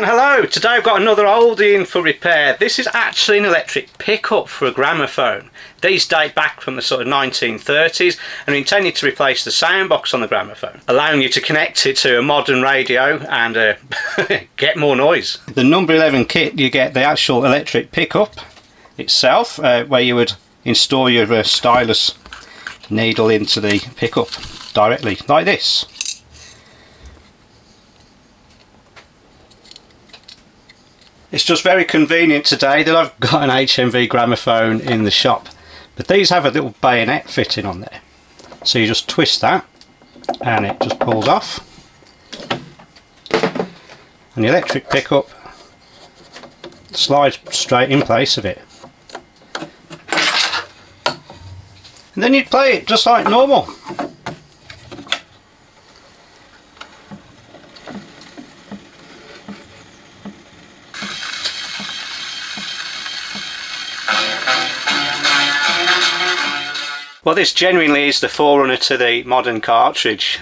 And hello, today I've got another oldie in for repair. This is actually an electric pickup for a gramophone. These date back from the sort of 1930s and are intended to replace the sound box on the gramophone, allowing you to connect it to a modern radio and get more noise. The number 11 kit, you get the actual electric pickup itself, where you would install your stylus needle into the pickup directly, like this. It's just very convenient today that I've got an HMV gramophone in the shop, but these have a little bayonet fitting on there, so you just twist that and it just pulls off, and the electric pickup slides straight in place of it, and then you'd play it just like normal. Well, this genuinely is the forerunner to the modern cartridge.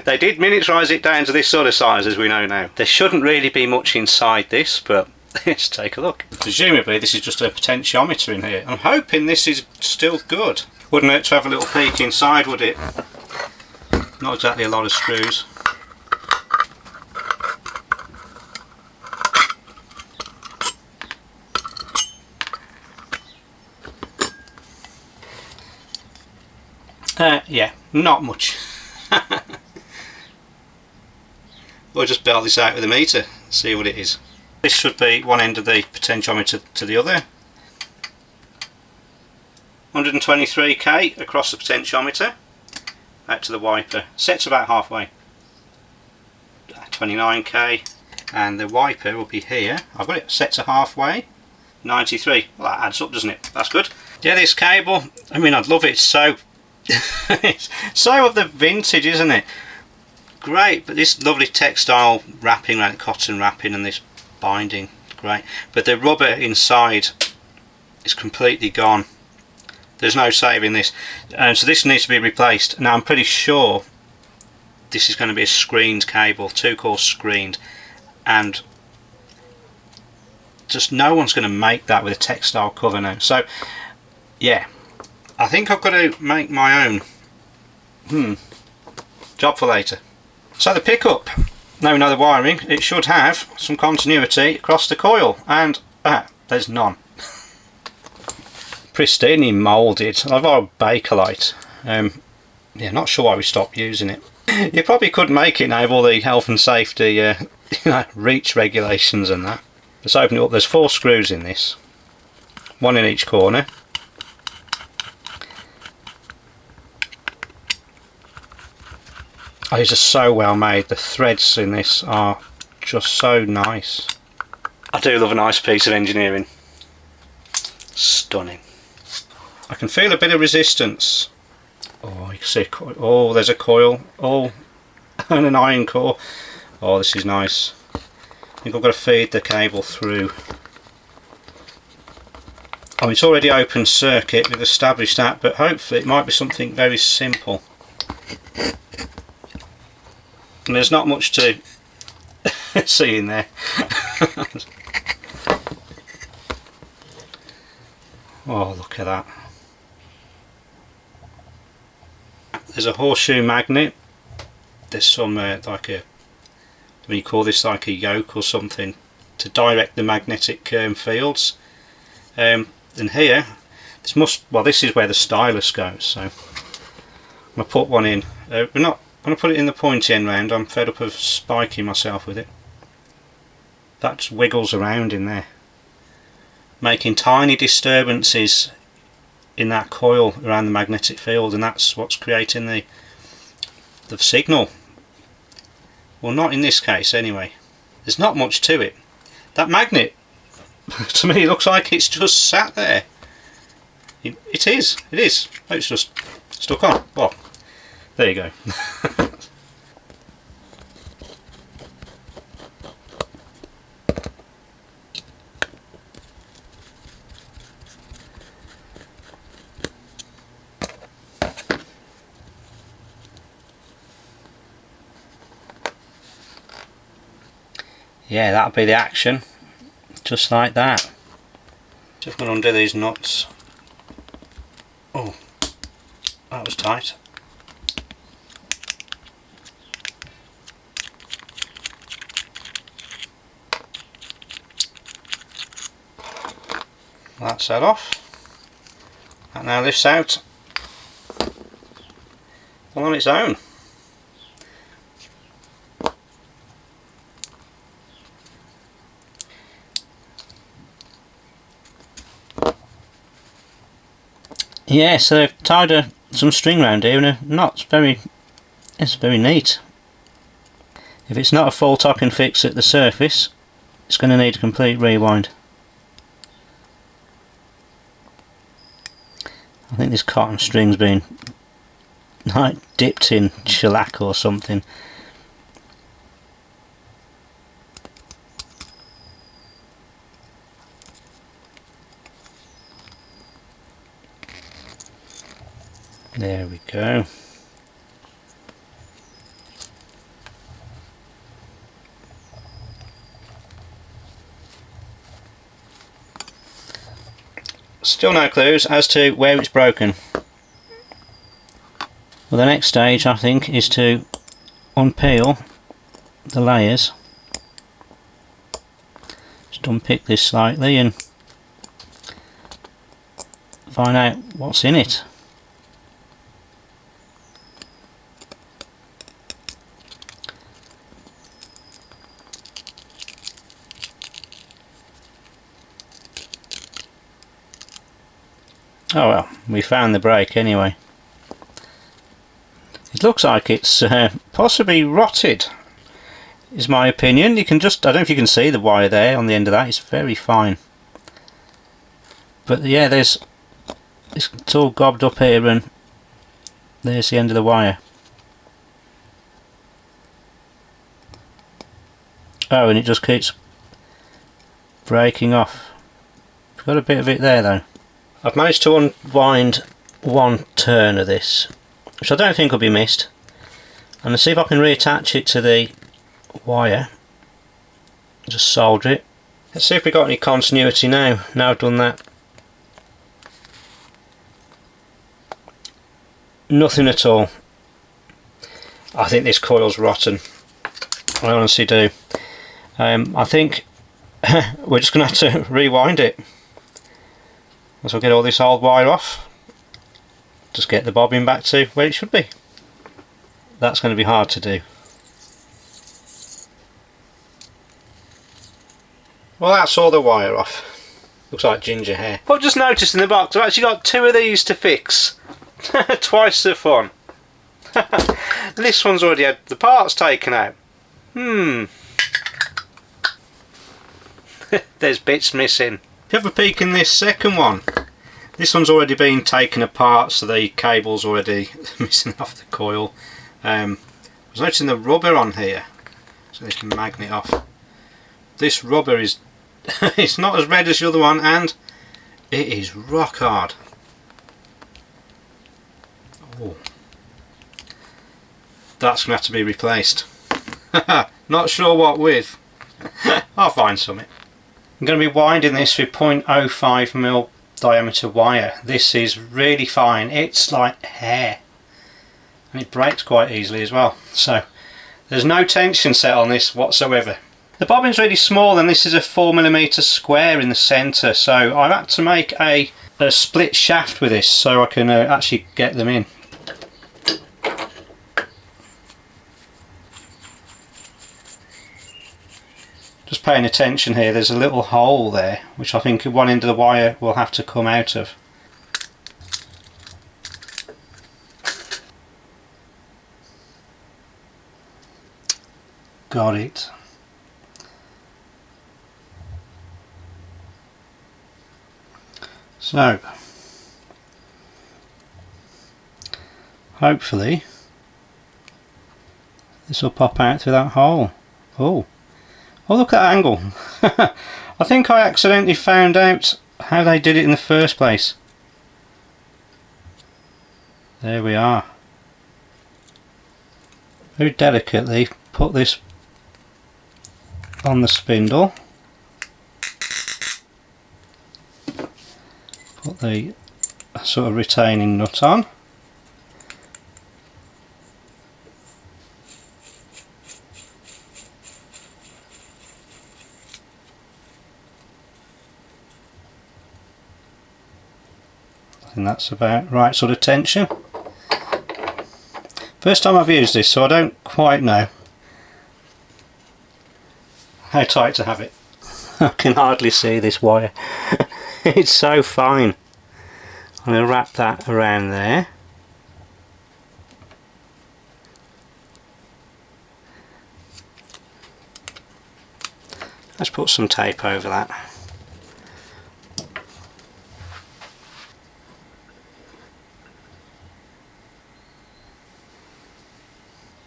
They did miniaturise it down to this sort of size, as we know now. There shouldn't really be much inside this, but let's take a look. Presumably this is just a potentiometer in here. I'm hoping this is still good. Wouldn't hurt to have a little peek inside, would it? Not exactly a lot of screws. Yeah, not much. We'll just belt this out with a meter, see what it is. This should be one end of the potentiometer to the other. 123k across the potentiometer, out to the wiper. Sets about halfway. 29k, and the wiper will be here. I've got it set to halfway. 93. Well, that adds up, doesn't it? That's good. Yeah, this cable, I mean, I'd love it so. It's so of the vintage, isn't it? Great, but this lovely textile wrapping, like cotton wrapping, and this binding, great. But the rubber inside is completely gone. There's no saving this, so this needs to be replaced. Now I'm pretty sure this is going to be a screened cable, 2-core screened, and just no one's going to make that with a textile cover now. So yeah, I think I've got to make my own. Job for later. So the pickup, now we know the wiring, it should have some continuity across the coil, and there's none. Pristinely moulded. I've got Bakelite. Yeah, not sure why we stopped using it. You probably could make it now with all the health and safety reach regulations and that. Let's open it up. There's 4 screws in this, one in each corner. Oh, these are so well made. The threads in this are just so nice. I do love a nice piece of engineering. Stunning. I can feel a bit of resistance. Oh, you can see a coil. Oh, there's a coil. Oh, and an iron core. Oh, this is nice. I think I've got to feed the cable through. Oh, it's already open circuit. We've established that, but hopefully it might be something very simple. And there's not much to see in there. Oh, look at that. There's a horseshoe magnet. There's some like a, what do you call this, like a yoke or something, to direct the magnetic fields. And here, this is where the stylus goes. So I'm gonna put one in. I'm going to put it in the pointy end round. I'm fed up of spiking myself with it. That just wiggles around in there, making tiny disturbances in that coil around the magnetic field, and that's what's creating the signal. Well, not in this case anyway. There's not much to it. That magnet, to me, looks like it's just sat there. It is. Oh, it's just stuck on. Well, there you go. yeah, that'll be the action, just like that. Just going to undo these nuts. Oh, that was tight. That's that off. That now lifts out all on its own. Yeah, so they've tied some string around here and a knot's it's very neat. If it's not a full tocking fix at the surface, it's going to need a complete rewind. I think this cotton string's been like dipped in shellac or something. There we go. Still no clues as to where it's broken. Well, the next stage I think is to unpeel the layers. Just unpick this slightly and find out what's in it. Oh well, we found the break anyway. It looks like it's possibly rotted, is my opinion. You can just, I don't know if you can see the wire there on the end of that, it's very fine. But yeah, it's all gobbed up here and there's the end of the wire. Oh, and it just keeps breaking off. I've got a bit of it there though. I've managed to unwind one turn of this, which I don't think will be missed. I'm going to see if I can reattach it to the wire. Just solder it. Let's see if we've got any continuity now. Now I've done that. Nothing at all. I think this coil's rotten. I honestly do. I think we're just going to have to rewind it. So I'll get all this old wire off, just get the bobbin back to where it should be. That's going to be hard to do. Well, that's all the wire off. Looks like ginger hair. I've just noticed in the box I've actually got two of these to fix. Twice the fun. This one's already had the parts taken out. There's bits missing. If you have a peek in this second one, this one's already been taken apart, so the cable's already missing off the coil. I was noticing the rubber on here, so this magnet off. This rubber is it's not as red as the other one, and it is rock hard. Oh, that's going to have to be replaced. Not sure what with. I'll find something. I'm going to be winding this with 0.05mm diameter wire. This is really fine. It's like hair, and it breaks quite easily as well. So there's no tension set on this whatsoever. The bobbin's really small, and this is a 4mm square in the centre. So I've had to make a split shaft with this so I can actually get them in. Just paying attention here, there's a little hole there which I think one end of the wire will have to come out of. Got it. So hopefully this will pop out through that hole. Oh, look at that angle. I think I accidentally found out how they did it in the first place. There we are. Very delicately put this on the spindle, put the sort of retaining nut on, and that's about right sort of tension. First time I've used this, so I don't quite know how tight to have it. I can hardly see this wire. It's so fine. I'm going to wrap that around there. Let's put some tape over that.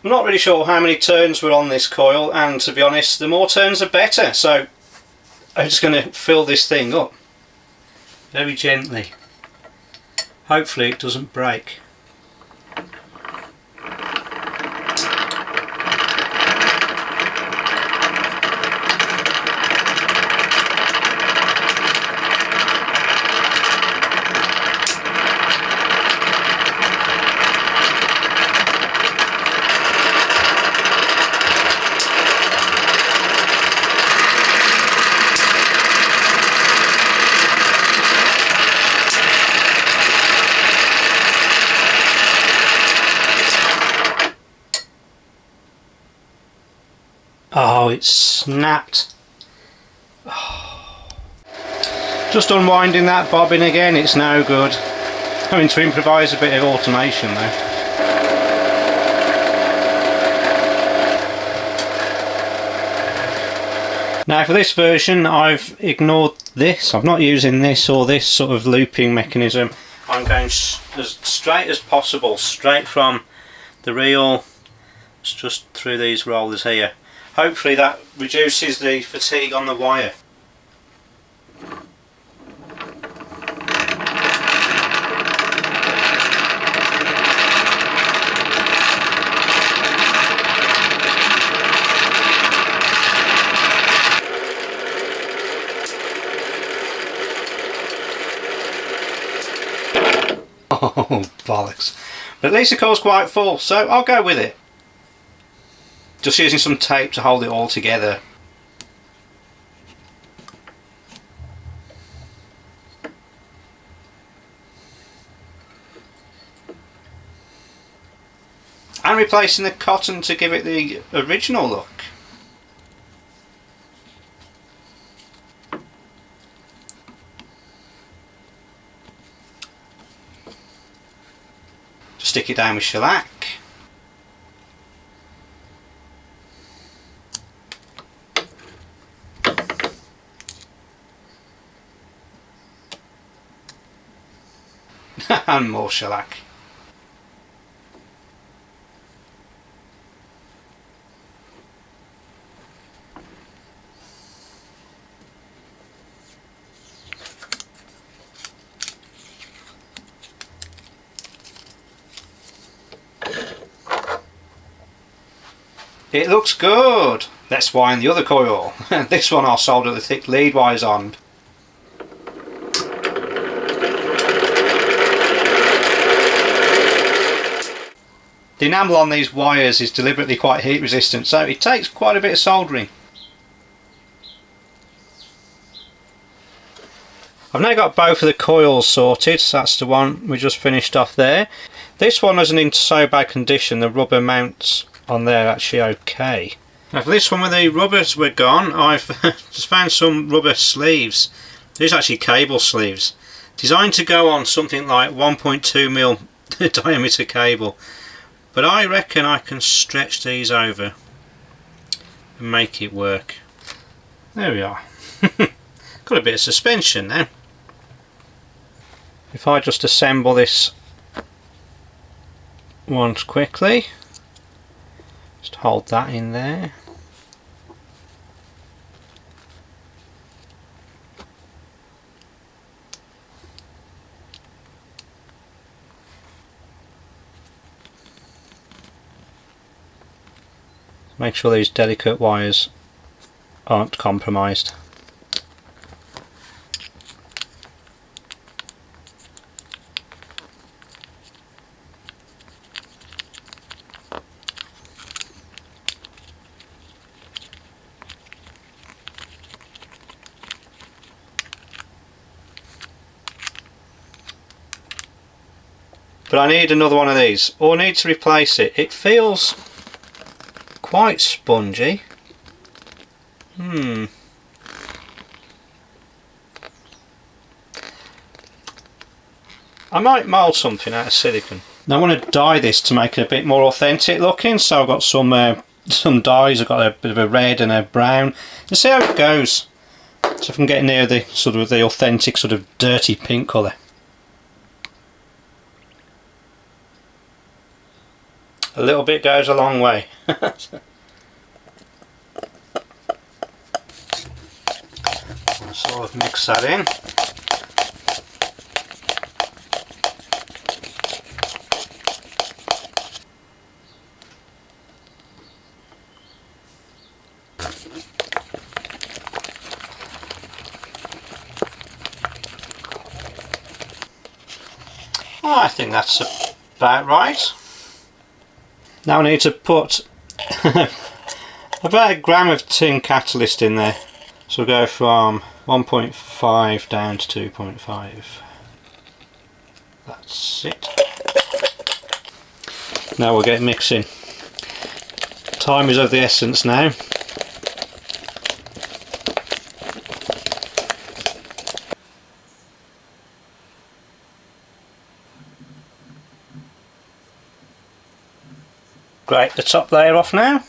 I'm not really sure how many turns were on this coil, and to be honest, the more turns the better, so I'm just going to fill this thing up very gently. Hopefully it doesn't break. Oh, it's snapped. Oh. Just unwinding that bobbin again, it's no good. Having to improvise a bit of automation though. Now for this version I've ignored this. I'm not using this or this sort of looping mechanism. I'm going as straight as possible, straight from the reel just through these rollers here. Hopefully that reduces the fatigue on the wire. Oh bollocks. But at least the coil's quite full, so I'll go with it. Just using some tape to hold it all together. And replacing the cotton to give it the original look. Just stick it down with shellac. And more shellac. It looks good. Let's wind the other coil. This one I'll solder the thick lead wires on. The enamel on these wires is deliberately quite heat resistant, so it takes quite a bit of soldering. I've now got both of the coils sorted, so that's the one we just finished off there. This one isn't in so bad condition, the rubber mounts on there are actually okay. Now for this one where the rubbers were gone, I've just found some rubber sleeves. These are actually cable sleeves, designed to go on something like 1.2mm diameter cable. But I reckon I can stretch these over and make it work. There we are. Got a bit of suspension now. If I just assemble this once quickly, just hold that in there. Make sure these delicate wires aren't compromised. But I need another one of these, or need to replace it. It feels quite spongy. I might mould something out of silicone. Now I want to dye this to make it a bit more authentic looking, so I've got some dyes. I've got a bit of a red and a brown. Let's see how it goes. So if I can get near the sort of the authentic sort of dirty pink colour. A little bit goes a long way. Sort of mix that in. I think that's about right. Now I need to put about a gram of tin catalyst in there. So we'll go from 1.5 down to 2.5. That's it. Now we'll get mixing. Time is of the essence now. Grate the top layer off now.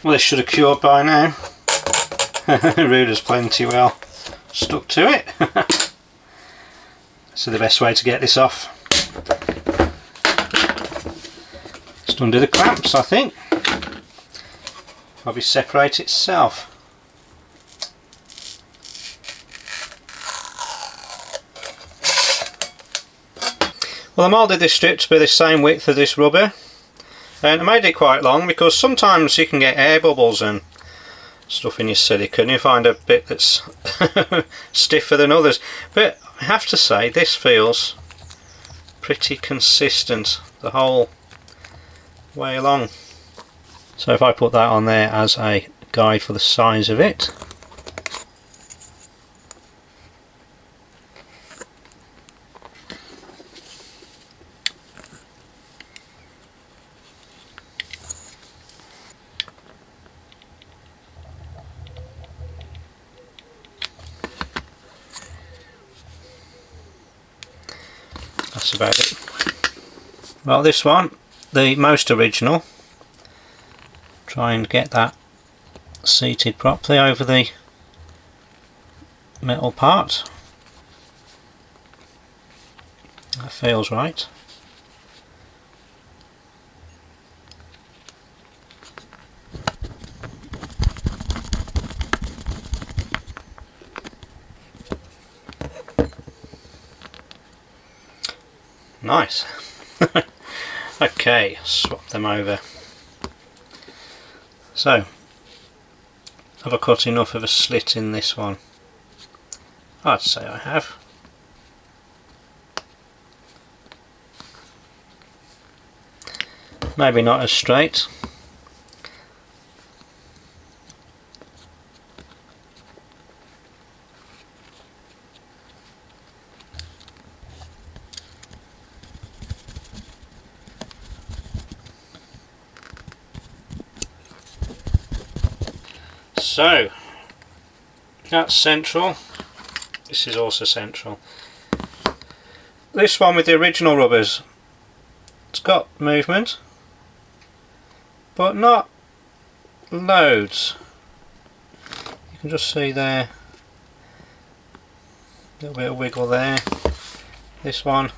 Well, this should have cured by now. Ruler's plenty well stuck to it. So the best way to get this off, just undo the clamps, I think. Probably separate itself. Well, I moulded this strip to be the same width as this rubber, and I made it quite long because sometimes you can get air bubbles and stuff in your silicone. You find a bit that's stiffer than others, but I have to say this feels pretty consistent the whole way along. So if I put that on there as a guide for the size of it. That's about it. Well, this one, the most original. Try and get that seated properly over the metal part. That feels right. Nice. Okay, swap them over. So, have I cut enough of a slit in this one? I'd say I have. Maybe not as straight. So, that's central. This is also central. This one with the original rubbers, it's got movement, but not loads. You can just see there, a little bit of wiggle there. This one,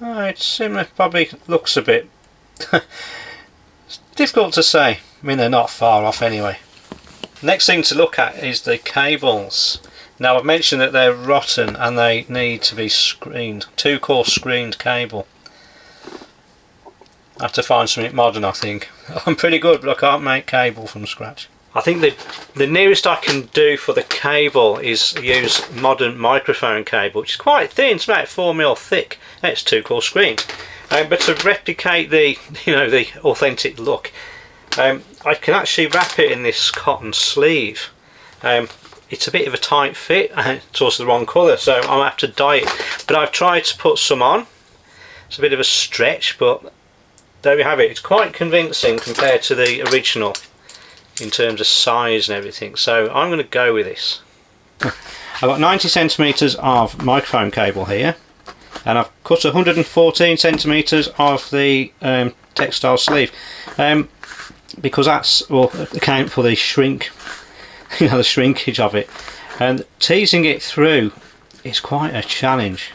oh, it's similar, probably looks a bit it's difficult to say. I mean, they're not far off anyway. Next thing to look at is the cables. Now I've mentioned that they're rotten and they need to be screened, 2-core screened cable. I have to find something modern, I think. I'm pretty good, but I can't make cable from scratch. I think the nearest I can do for the cable is use modern microphone cable, which is quite thin. It's about 4mm thick. And it's 2-core screen. But to replicate the the authentic look, I can actually wrap it in this cotton sleeve. It's a bit of a tight fit and it's also the wrong colour, so I'll have to dye it. But I've tried to put some on. It's a bit of a stretch, but there we have it. It's quite convincing compared to the original in terms of size and everything, so I'm going to go with this. I've got 90 centimetres of microphone cable here, and I've cut 114 centimetres of the textile sleeve, because that's will account for the shrink, the shrinkage of it, and teasing it through is quite a challenge.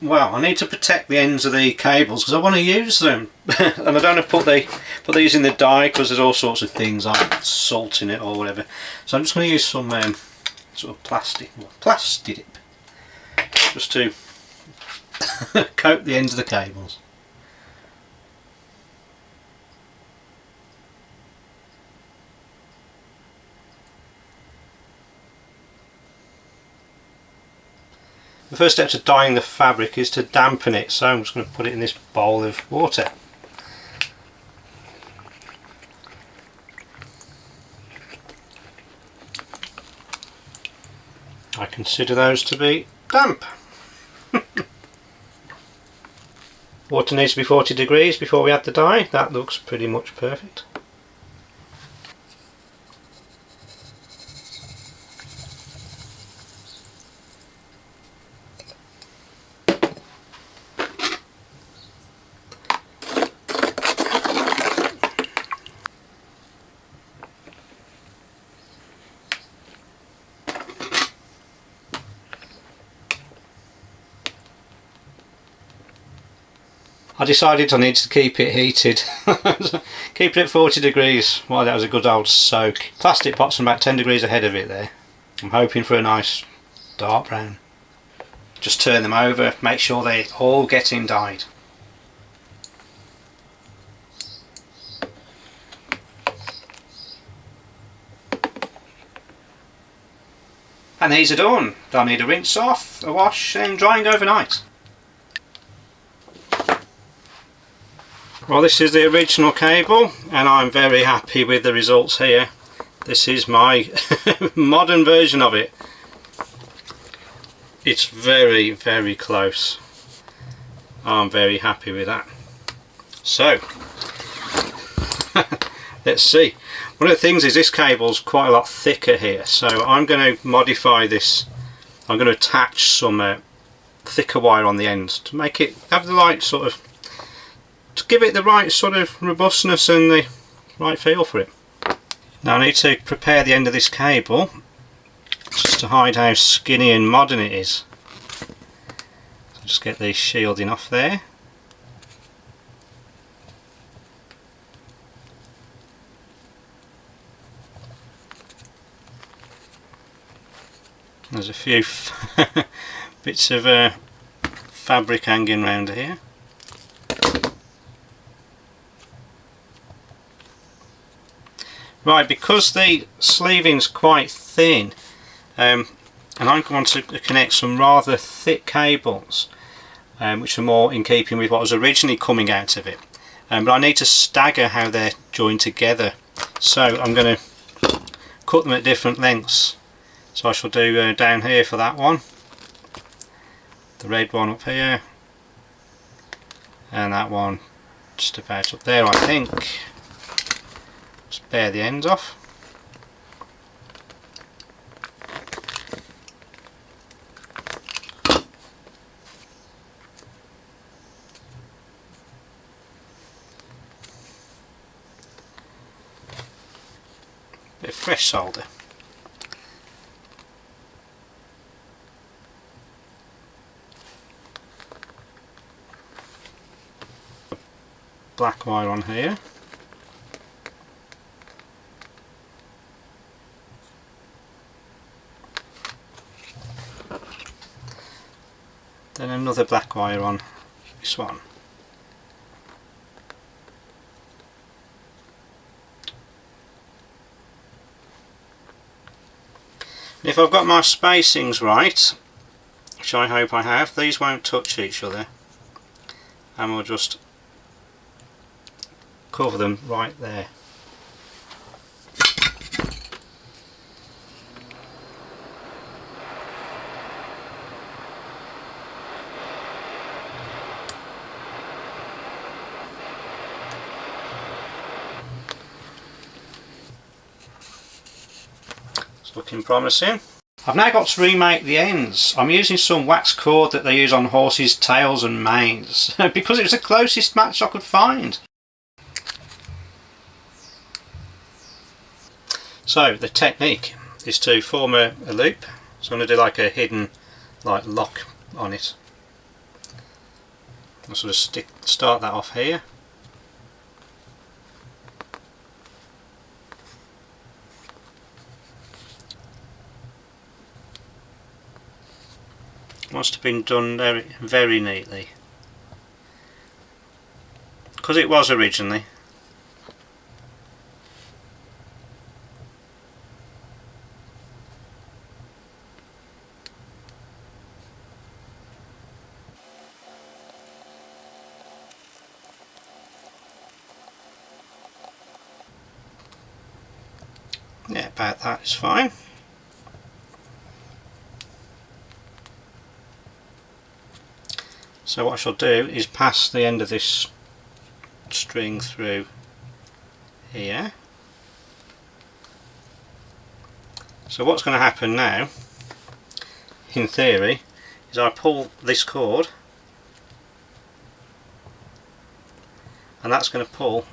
Well, I need to protect the ends of the cables because I want to use them and I don't want to put these in the dye because there's all sorts of things like salt in it or whatever. So I'm just going to use some sort of plastic just to coat the ends of the cables. The first step to dyeing the fabric is to dampen it, so I'm just going to put it in this bowl of water. I consider those to be damp. Water needs to be 40 degrees before we add the dye. That looks pretty much perfect. I decided I needed to keep it heated. Keep it at 40 degrees while that was a good old soak. Plastic pot's about 10 degrees ahead of it there. I'm hoping for a nice dark brown. Just turn them over, make sure they're all getting dyed. And these are done. They'll need a rinse off, a wash and drying overnight. Well, this is the original cable and I'm very happy with the results here. This is my modern version of it. It's very, very close. I'm very happy with that. So, let's see. One of the things is this cable's quite a lot thicker here, so I'm going to modify this. I'm going to attach some thicker wire on the end to make it have the right sort of, to give it the right sort of robustness and the right feel for it. Now I need to prepare the end of this cable just to hide how skinny and modern it is. So just get the shielding off there. There's a few bits of fabric hanging around here. Right, because the sleeving's quite thin, and I'm going to connect some rather thick cables, which are more in keeping with what was originally coming out of it. But I need to stagger how they're joined together, so I'm going to cut them at different lengths. So I shall do down here for that one, the red one up here, and that one just about up there, I think. Just bare the ends off. bit of fresh solder. Black wire on here. Then another black wire on this one. If I've got my spacings right, which I hope I have, these won't touch each other, and we'll just cover them right there. It's looking promising. I've now got to remake the ends. I'm using some wax cord that they use on horses' tails and manes because it was the closest match I could find. So the technique is to form a loop. So I'm going to do like a hidden lock on it. I'll sort of start that off here. Must have been done very, very neatly, because it was originally. Yeah, about that is fine. So what I shall do is pass the end of this string through here. So what's going to happen now, in theory, is I pull this cord, and that's going to pull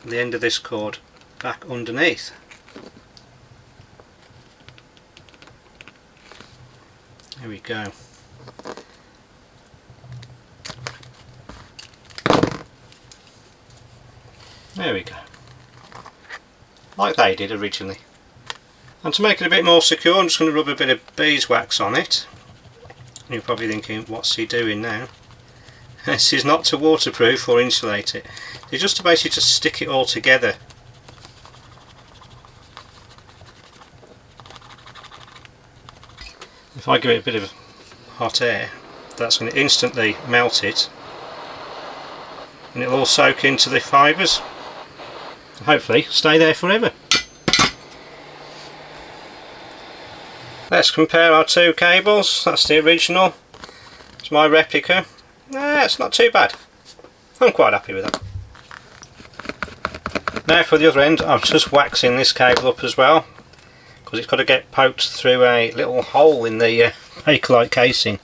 the end of this cord back underneath. There we go. There we go. Like they did originally. And to make it a bit more secure, I'm just going to rub a bit of beeswax on it. You're probably thinking, what's he doing now? This is not to waterproof or insulate it. It's just to basically just stick it all together. If I give it a bit of hot air, that's going to instantly melt it, and it'll all soak into the fibres and hopefully stay there forever. Let's compare our two cables. That's the original, it's my replica. It's not too bad. I'm quite happy with that. Now for the other end, I'm just waxing this cable up as well, because it's got to get poked through a little hole in the Bakelite casing.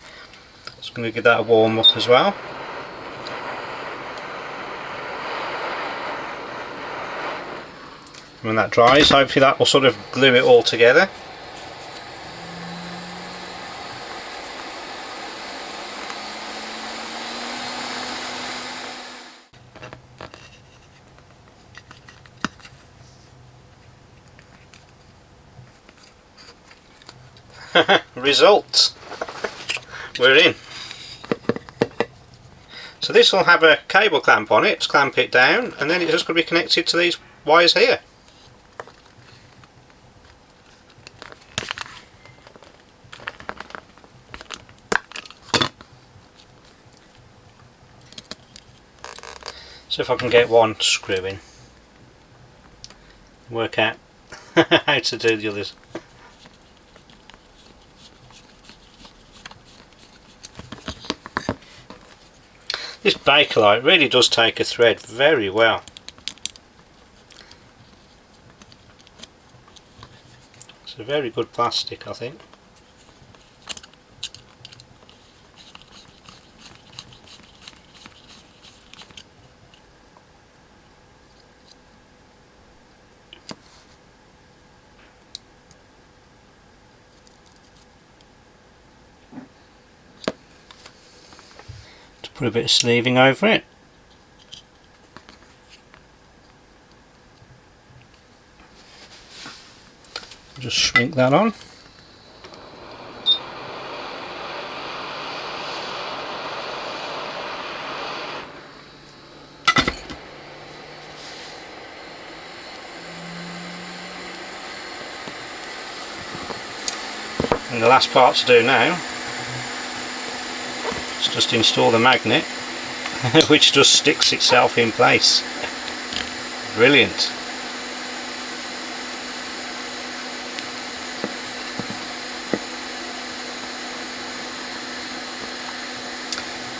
Just going to give that a warm up as well. When that dries, hopefully that will sort of glue it all together. Result! We're in. So this will have a cable clamp on it to clamp it down, and then it's just going to be connected to these wires here. So if I can get one screw in, work out how to do the others. This Bakelite really does take a thread very well. It's a very good plastic, I think. Put a bit of sleeving over it. Just shrink that on. And the last part to do now is just install the magnet which just sticks itself in place. Brilliant.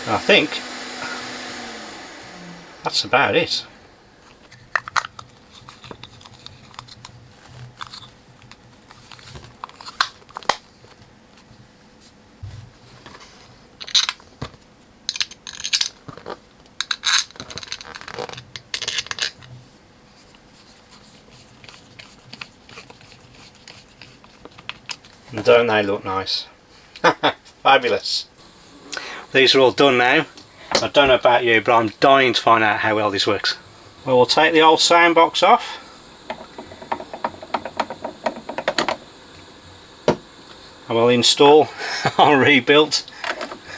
I think that's about it. And don't they look nice? Fabulous. These are all done now. I don't know about you, but I'm dying to find out how well this works. Well, we'll take the old sound box off. And we'll install our rebuilt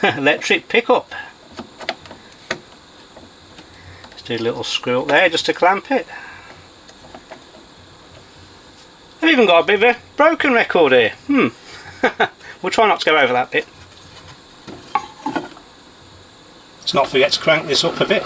electric pickup. Just do a little screw up there just to clamp it. I've even got a bit of a broken record here. We'll try not to go over that bit. Let's not forget to crank this up a bit.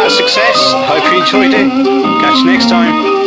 Success. Hope you enjoyed it. Catch you next time.